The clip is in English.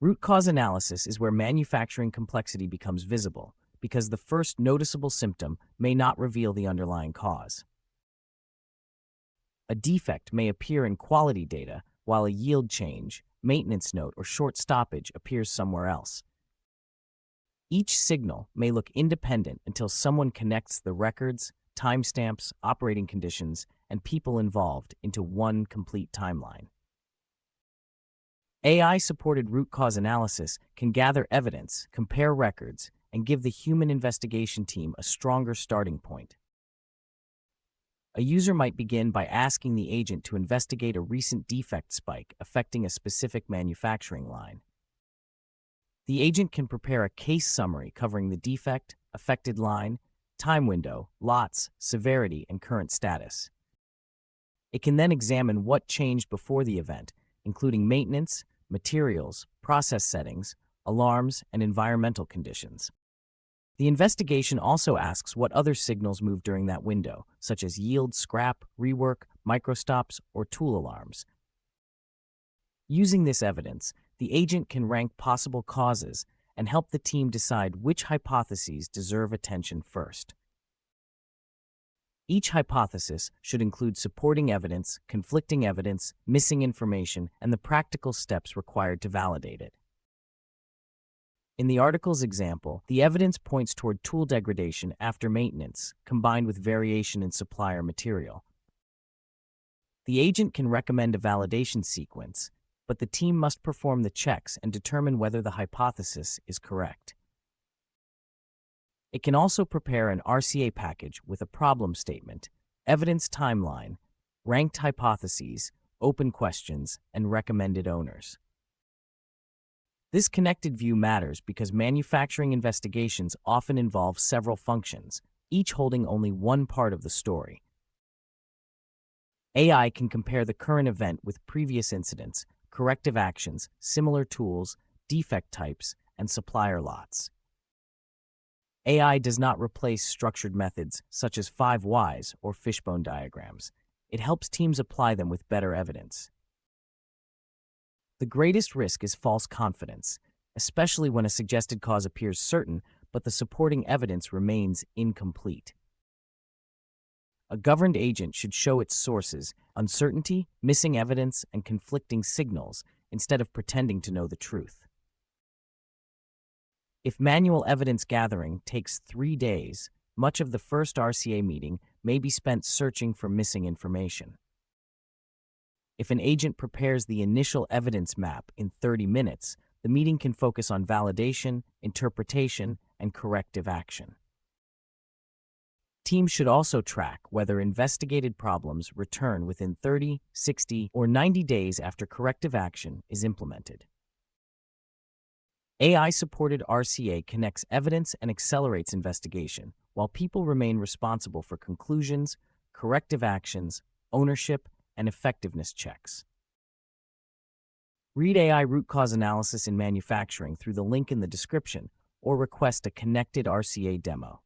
Root cause analysis is where manufacturing complexity becomes visible, because the first noticeable symptom may not reveal the underlying cause. A defect may appear in quality data, while a yield change, maintenance note, or short stoppage appears somewhere else. Each signal may look independent until someone connects the records, timestamps, operating conditions, and people involved into one complete timeline. AI-supported root cause analysis can gather evidence, compare records, and give the human investigation team a stronger starting point. A user might begin by asking the agent to investigate a recent defect spike affecting a specific manufacturing line. The agent can prepare a case summary covering the defect, affected line, time window, lots, severity, and current status. It can then examine what changed before the event, including maintenance, materials, process settings, alarms, and environmental conditions. The investigation also asks what other signals moved during that window, such as yield, scrap, rework, microstops, or tool alarms. Using this evidence, the agent can rank possible causes and help the team decide which hypotheses deserve attention first. Each hypothesis should include supporting evidence, conflicting evidence, missing information, and the practical steps required to validate it. In the article's example, the evidence points toward tool degradation after maintenance, combined with variation in supplier material. The agent can recommend a validation sequence, but the team must perform the checks and determine whether the hypothesis is correct. It can also prepare an RCA package with a problem statement, evidence timeline, ranked hypotheses, open questions, and recommended owners. This connected view matters because manufacturing investigations often involve several functions, each holding only one part of the story. AI can compare the current event with previous incidents, corrective actions, similar tools, defect types, and supplier lots. AI does not replace structured methods such as 5 whys or fishbone diagrams. It helps teams apply them with better evidence. The greatest risk is false confidence, especially when a suggested cause appears certain, but the supporting evidence remains incomplete. A governed agent should show its sources, uncertainty, missing evidence, and conflicting signals, instead of pretending to know the truth. If manual evidence gathering takes 3 days, much of the first RCA meeting may be spent searching for missing information. If an agent prepares the initial evidence map in 30 minutes, the meeting can focus on validation, interpretation, and corrective action. Teams should also track whether investigated problems return within 30, 60, or 90 days after corrective action is implemented. AI-supported RCA connects evidence and accelerates investigation, while people remain responsible for conclusions, corrective actions, ownership, and effectiveness checks. Read AI root cause analysis in manufacturing through the link in the description or request a connected RCA demo.